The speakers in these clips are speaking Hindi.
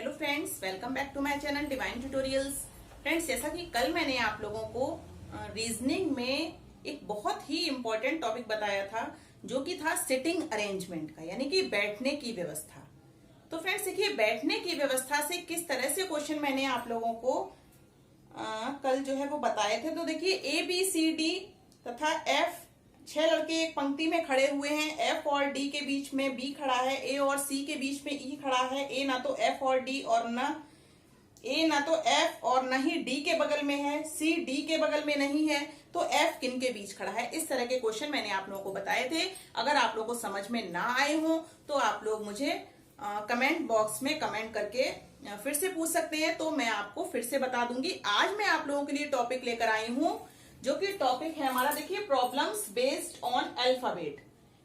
Hello friends, welcome back to my channel divine tutorials. Friends, जैसा कि कल मैंने आप लोगों को रीजनिंग में एक बहुत ही इम्पोर्टेंट टॉपिक बताया था, जो कि था सिटिंग अरेंजमेंट का, यानी कि बैठने की व्यवस्था। तो फ्रेंड्स देखिए, बैठने की व्यवस्था से किस तरह से क्वेश्चन मैंने आप लोगों को कल जो है वो बताए थे। तो देखिए, ए बी सी डी तथा एफ, 6 लड़के एक पंक्ति में खड़े हुए हैं। एफ और डी के बीच में बी खड़ा है, ए और सी के बीच में ई खड़ा है। ए ना तो एफ और डी और न ए ना तो एफ और न ही डी के बगल में है, सी डी के बगल में नहीं है, तो एफ किन के बीच खड़ा है। इस तरह के क्वेश्चन मैंने आप लोगों को बताए थे। अगर आप लोगों को समझ में ना आए हो तो आप लोग मुझे कमेंट बॉक्स में कमेंट करके फिर से पूछ सकते हैं, तो मैं आपको फिर से बता दूंगी। आज मैं आप लोगों के लिए टॉपिक लेकर आई हूं, जो कि टॉपिक है हमारा, देखिए, प्रॉब्लम्स बेस्ड ऑन अल्फाबेट,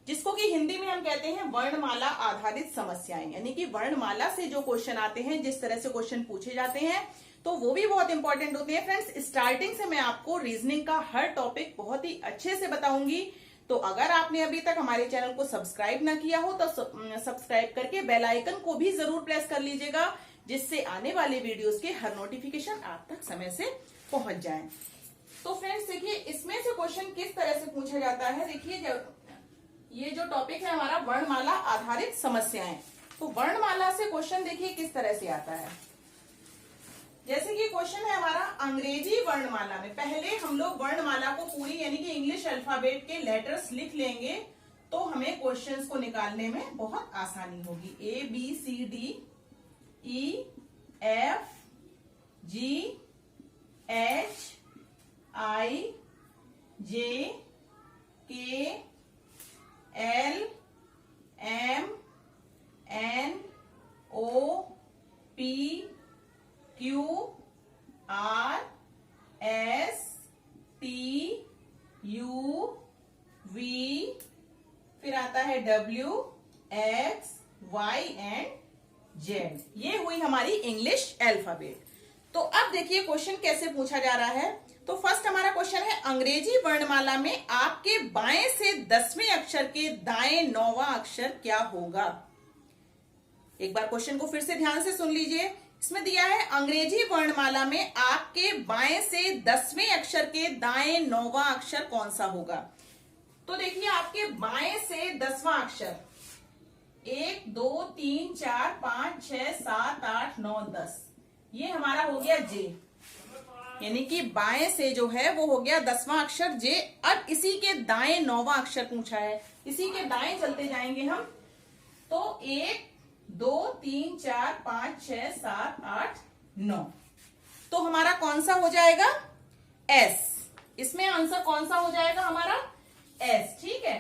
जिसको कि हिंदी में हम कहते हैं वर्णमाला आधारित समस्याएं। यानी कि वर्णमाला से जो क्वेश्चन आते हैं, जिस तरह से क्वेश्चन पूछे जाते हैं, तो वो भी बहुत इंपॉर्टेंट होते हैं। फ्रेंड्स, स्टार्टिंग से मैं आपको रीजनिंग का हर टॉपिक बहुत ही अच्छे से बताऊंगी। तो अगर आपने अभी तक हमारे चैनल को सब्सक्राइब ना किया हो तो सब्सक्राइब करके बेल आइकन को भी जरूर प्रेस कर लीजिएगा, जिससे आने वाले वीडियोस के हर नोटिफिकेशन आप तक समय से पहुंच जाए। तो फ्रेंड्स देखिए, इसमें से क्वेश्चन किस तरह से पूछा जाता है। देखिए, ये जो टॉपिक है हमारा वर्णमाला आधारित समस्याएं, तो वर्णमाला से क्वेश्चन देखिए किस तरह से आता है। जैसे कि क्वेश्चन है हमारा अंग्रेजी वर्णमाला में। पहले हम लोग वर्णमाला को पूरी, यानी कि इंग्लिश अल्फाबेट के लेटर्स लिख लेंगे, तो हमें क्वेश्चंस को निकालने में बहुत आसानी होगी। A B C D E F G H I J K L M N O P Q R S T U V, फिर आता है W X Y and Z. ये हुई हमारी इंग्लिश अल्फाबेट। तो अब देखिए क्वेश्चन कैसे पूछा जा रहा है। तो फर्स्ट हमारा क्वेश्चन है, अंग्रेजी वर्णमाला में आपके बाएं से 10वें अक्षर के दाएं 9वां अक्षर क्या होगा। एक बार क्वेश्चन को फिर से ध्यान से सुन लीजिए। इसमें दिया है, अंग्रेजी वर्णमाला में आपके बाएं से 10वें अक्षर के दाएं 9वां अक्षर कौन सा होगा। तो देखिए, आपके बाएं से 10वां अक्षर 1 2 3 4 5 6 7 8 9 10, ये हमारा हो गया जे, यानी कि बाएं से जो है वो हो गया 10वां अक्षर जे। अब इसी के दाएं 9वां अक्षर पूछा है, इसी के दाएं चलते जाएंगे हम। तो 1 2 3 4 5 6 7 8 9, तो हमारा कौन सा हो जाएगा, एस। इसमें आंसर कौन सा हो जाएगा हमारा, एस। ठीक है,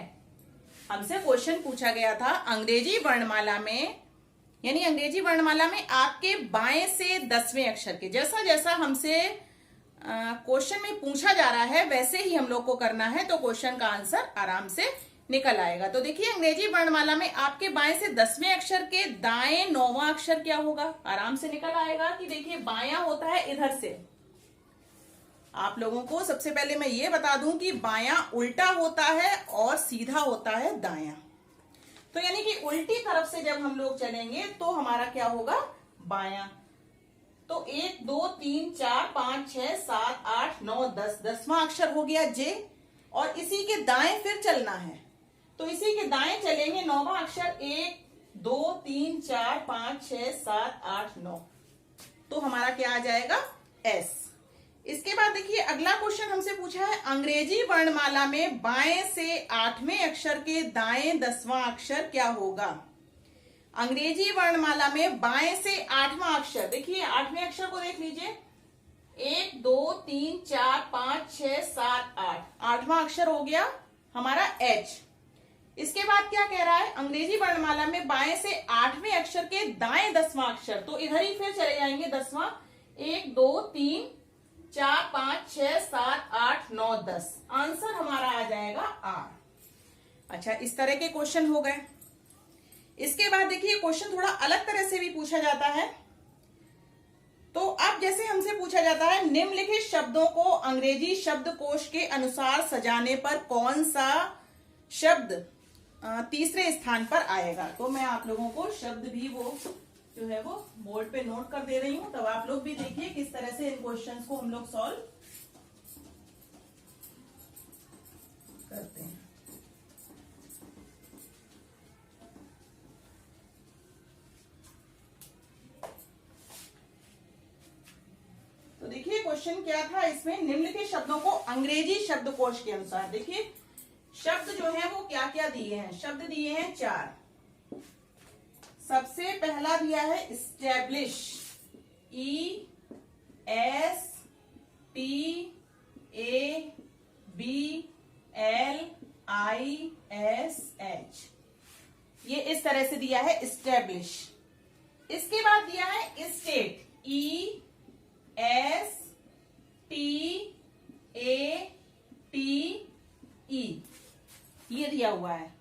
हमसे क्वेश्चन पूछा गया था अंग्रेजी वर्णमाला में, यानी अंग्रेजी वर्णमाला में आपके बाएं से 10वें अक्षर के, जैसा जैसा हमसे क्वेश्चन में पूछा जा रहा है वैसे ही हम लोग को करना है, तो क्वेश्चन का आंसर आराम से निकल आएगा। तो देखिए, अंग्रेजी वर्णमाला में आपके बाएं से 10वें अक्षर के दाएं 9वां अक्षर क्या होगा, आराम से निकल आएगा कि देखिए बायां होता है इधर से। आप लोगों को सबसे पहले मैं ये बता दूं कि बायां उल्टा होता है और सीधा होता है दायां। तो यानी कि उल्टी तरफ से जब हम लोग चलेंगे तो हमारा क्या होगा, बायां। तो 1 2 3 4 5 6 7 8 9 10, 10वां अक्षर हो गया जे, और इसी के दाएं फिर चलना है। तो इसी के दाएं चलेंगे 9वां अक्षर 1 2 3 4 5 6 7 8 9, तो हमारा क्या आ जाएगा, एस। इसके बाद देखिए, अगला क्वेश्चन हमसे पूछा है, अंग्रेजी वर्णमाला में बाएं से 8वें अक्षर के दाएं 10वां अक्षर क्या होगा। अंग्रेजी वर्णमाला में बाएं से 8वां अक्षर, देखिए 8वें अक्षर को देख लीजिए, 1 2 3 4 5 6 7 8, 8वां अक्षर हो गया हमारा एच। इसके बाद क्या कह रहा है, अंग्रेजी वर्णमाला में बाएं से 8वें अक्षर के दाएं 10वां अक्षर, तो इधर ही फिर चले जाएंगे 10वां, 1 2 3 4 5 6 7 8 9 10, आंसर हमारा आ जाएगा आर। अच्छा, इस तरह के क्वेश्चन हो गए। इसके बाद देखिए, क्वेश्चन थोड़ा अलग तरह से भी पूछा जाता है। तो अब जैसे हमसे पूछा जाता है, निम्नलिखित शब्दों को अंग्रेजी शब्दकोश के अनुसार सजाने पर कौन सा शब्द तीसरे स्थान पर आएगा। तो मैं आप लोगों को शब्द भी वो जो है वो बोर्ड पे नोट कर दे रही हूं, तब आप लोग भी देखिए किस तरह से इन क्वेश्चंस को हम लोग सॉल्व करते हैं। तो देखिए क्वेश्चन क्या था इसमें, निम्न के शब्दों को अंग्रेजी शब्दकोश के अनुसार, देखिए शब्द जो है वो क्या क्या दिए हैं, शब्द दिए हैं 4। सबसे पहला दिया है इस्टेब्लिश, ESTABLISH, ये इस तरह से दिया है इस्टेब्लिश। इसके बाद दिया है स्टेट, ESTATE, ये दिया हुआ है।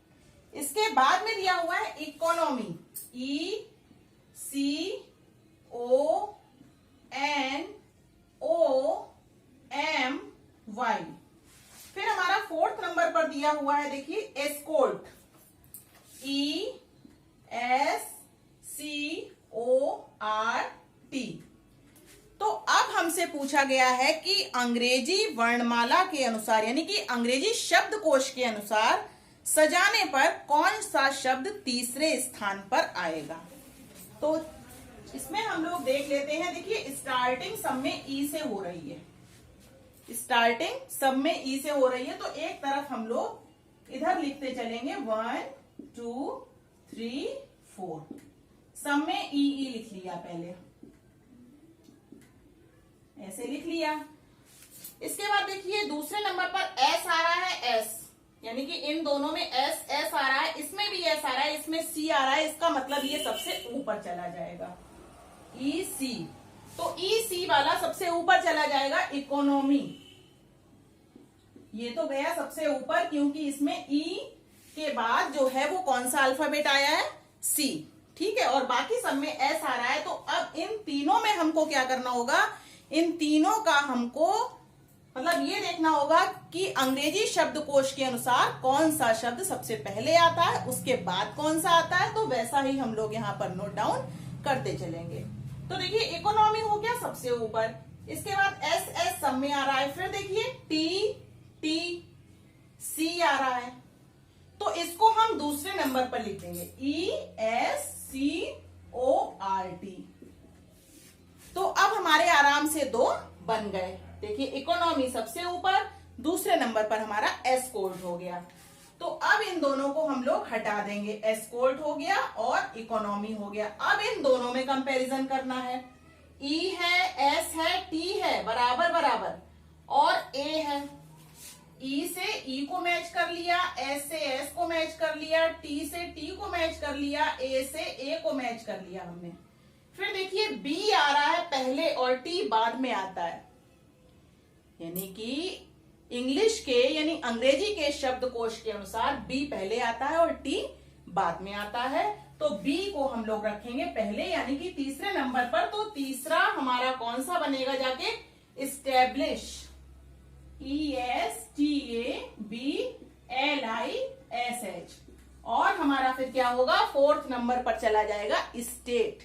इसके बाद में दिया हुआ है इकोनॉमी, ECONOMY। फिर हमारा 4th नंबर पर दिया हुआ है, देखिए एस्कोर्ट, ESCORT। तो अब हमसे पूछा गया है कि अंग्रेजी वर्णमाला के अनुसार, यानी कि अंग्रेजी शब्दकोश के अनुसार सजाने पर कौन सा शब्द तीसरे स्थान पर आएगा। तो इसमें हम लोग देख लेते हैं, देखिए स्टार्टिंग सब में ई से हो रही है, स्टार्टिंग सब में ई से हो रही है, तो एक तरफ हम लोग इधर लिखते चलेंगे 1 2 3 4, सब में ई लिख लिया, पहले ऐसे लिख लिया। इसके बाद देखिए दूसरे नंबर पर एस आ रहा है, एस, यानी कि इन दोनों में एस एस आ रहा है, इसमें भी एस आ रहा है, इसमें सी आ रहा है, इसका मतलब ये सबसे ऊपर चला जाएगा, ई सी। तो ई सी वाला सबसे ऊपर चला जाएगा, इकोनॉमी, ये तो गया सबसे ऊपर, क्योंकि इसमें ई के बाद जो है वो कौन सा अल्फाबेट आया है, सी, ठीक है, और बाकी सब में एस आ रहा है। तो अब इन तीनों में हमको क्या करना होगा, इन तीनों का हमको मतलब ये देखना होगा कि अंग्रेजी शब्दकोश के अनुसार कौन सा शब्द सबसे पहले आता है, उसके बाद कौन सा आता है, तो वैसा ही हम लोग यहाँ पर नोट डाउन करते चलेंगे। तो देखिए इकोनॉमी हो गया सबसे ऊपर, इसके बाद एस एस सब में आ रहा है, फिर देखिए टी टी सी आ रहा है, तो इसको हम दूसरे नंबर पर लिख देंगे, ESCORT। तो अब हमारे आराम से 2 बन गए। देखिए इकोनॉमी सबसे ऊपर, दूसरे नंबर पर हमारा एस्कोर्ट हो गया। तो अब इन दोनों को हम लोग हटा देंगे, एस्कोर्ट हो गया और इकोनॉमी हो गया। अब इन दोनों में कंपैरिजन करना है, ई है, एस है, टी है, बराबर बराबर, और ए है, ई से ई को मैच कर लिया, एस से एस को मैच कर लिया, टी से टी को मैच कर लिया, ए से ए को मैच कर लिया हमने। फिर देखिए बी आ रहा है पहले और टी बाद में आता है, यानी कि इंग्लिश के यानी अंग्रेजी के शब्दकोश के अनुसार बी पहले आता है और टी बाद में आता है। तो बी को हम लोग रखेंगे पहले, यानी कि तीसरे नंबर पर। तो तीसरा हमारा कौन सा बनेगा जाके, इस्टेब्लिश, ESTABLISH। और हमारा फिर क्या होगा, 4th नंबर पर चला जाएगा स्टेट,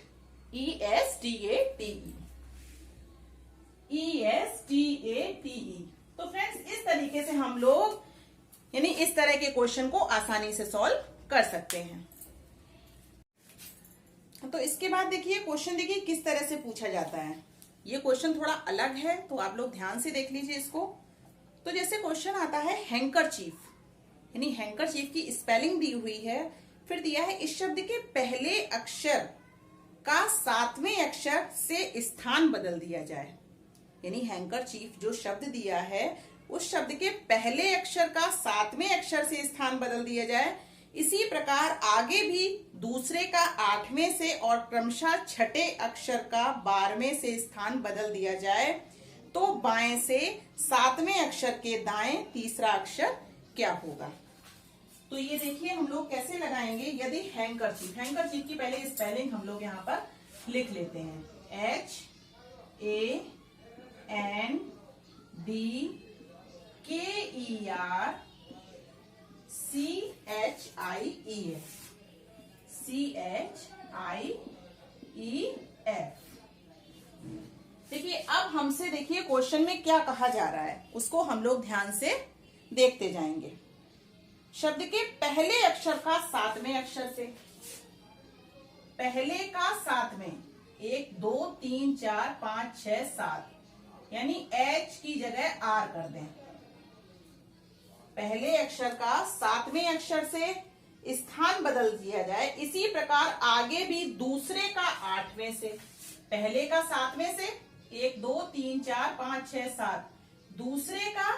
ESTATE। तो फ्रेंड्स इस तरीके से हम लोग यानी इस तरह के क्वेश्चन को आसानी से सॉल्व कर सकते हैं। तो इसके बाद देखिए क्वेश्चन, देखिए किस तरह से पूछा जाता है। ये क्वेश्चन थोड़ा अलग है, तो आप लोग ध्यान से देख लीजिए इसको। तो जैसे क्वेश्चन आता है हैंकरचीफ, यानी हैंकरचीफ की स्पेलिंग दी हुई है, फिर दिया है इस शब्द के पहले अक्षर का 7वें अक्षर से स्थान बदल दिया जाए। यानी हैंकरचीफ जो शब्द दिया है उस शब्द के पहले अक्षर का 7वें अक्षर से स्थान बदल दिया जाए। इसी प्रकार आगे भी दूसरे का 8वें से और क्रमशः छठे अक्षर का 12वें से स्थान बदल दिया जाए, तो बाएं से 7वें अक्षर के दाएं तीसरा अक्षर क्या होगा। तो ये देखिए हम लोग कैसे लगाएंगे। यदि हैंकरचीफ, हैंकरचीफ की पहले स्पेलिंग हम लोग यहाँ पर लिख लेते हैं, HANDKERCHIEF, EF। देखिए अब हमसे देखिए क्वेश्चन में क्या कहा जा रहा है उसको हम लोग ध्यान से देखते जाएंगे। शब्द के पहले अक्षर का सातवें अक्षर से, पहले का सातवें, 1 2 3 4 5 6 7, यानी H की जगह R कर दें। पहले अक्षर का सातवें अक्षर से स्थान बदल दिया जाए। इसी प्रकार आगे भी दूसरे का आठवें से, पहले का सातवें से 1 2 3 4 5 6 7, दूसरे का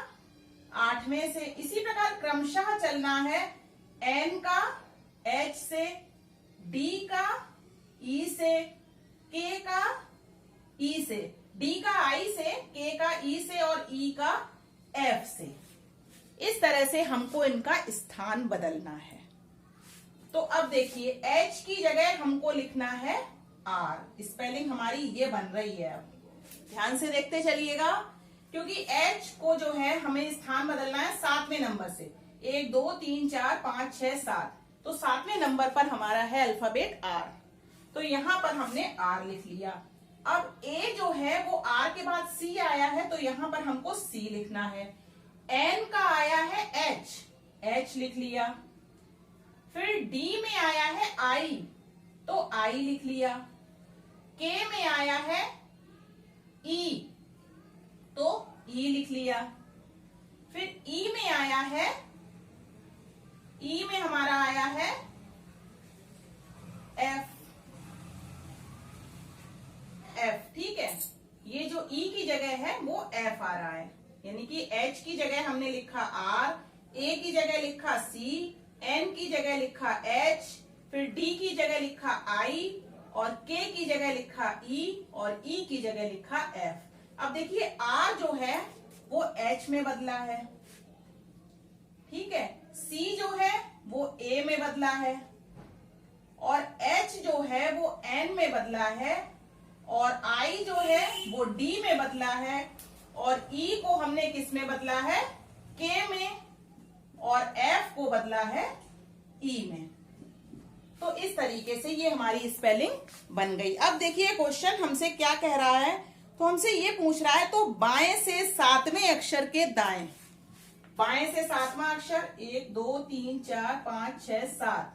आठवें से, इसी प्रकार क्रमशः चलना है। N का H से, D का E से, K का E से, D का I से, K का E से और E का F से। इस तरह से हमको इनका स्थान बदलना है। तो अब देखिए H की जगह हमको लिखना है R। स्पेलिंग हमारी ये बन रही है। अब ध्यान से देखते चलिएगा, क्योंकि H को जो है हमें स्थान बदलना है सातवें नंबर से। 1 2 3 4 5 6 7, तो सातवें नंबर पर हमारा है अल्फाबेट R। तो यहां पर हमने R लिख लिया। अब A जो है वो R के बाद C आया है, तो यहां पर हमको C लिखना है। N का आया है H लिख लिया। फिर D में आया है I, तो I लिख लिया। K में आया है E, तो E लिख लिया। फिर E में आया है, E में हमारा आया है F। ठीक है, ये जो E की जगह है वो F आ रहा है, यानी कि H की जगह हमने लिखा R, A की जगह लिखा C, N की जगह लिखा H, फिर D की जगह लिखा I और K की जगह लिखा E और E की जगह लिखा F। अब देखिए R जो है वो H में बदला है, ठीक है। C जो है वो A में बदला है और H जो है वो N में बदला है और I जो है वो D में बदला है और E को हमने किस में बदला है, K में, और F को बदला है E में। तो इस तरीके से ये हमारी स्पेलिंग बन गई। अब देखिए क्वेश्चन हमसे क्या कह रहा है, तो हमसे ये पूछ रहा है, तो बाएं से सातवें अक्षर के दाएं, बाएं से सातवां अक्षर 1 2 3 4 5 6 7,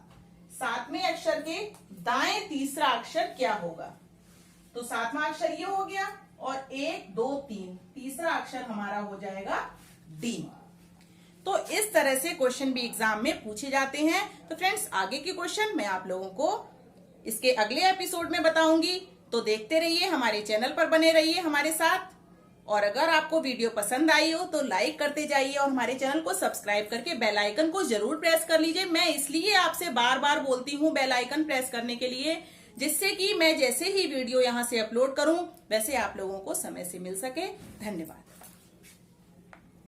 सातवें अक्षर के दाएं तीसरा अक्षर क्या होगा। तो सातवां अक्षर ये हो गया और 1 2 3, तीसरा अक्षर हमारा हो जाएगा D। तो इस तरह से क्वेश्चन भी एग्जाम में पूछे जाते हैं। तो फ्रेंड्स आगे के क्वेश्चन मैं आप लोगों को इसके अगले एपिसोड में बताऊंगी, तो देखते रहिए, हमारे चैनल पर बने रहिए हमारे साथ। और अगर आपको वीडियो पसंद आई हो तो लाइक करते जाइए और हमारे चैनल को सब्सक्राइब करके बेल आइकन को जरूर प्रेस कर लीजिए। मैं इसलिए आपसे बार बार बोलती हूँ बेल आइकन प्रेस करने के लिए, जिससे कि मैं जैसे ही वीडियो यहाँ से अपलोड करूं वैसे आप लोगों को समय से मिल सके। धन्यवाद।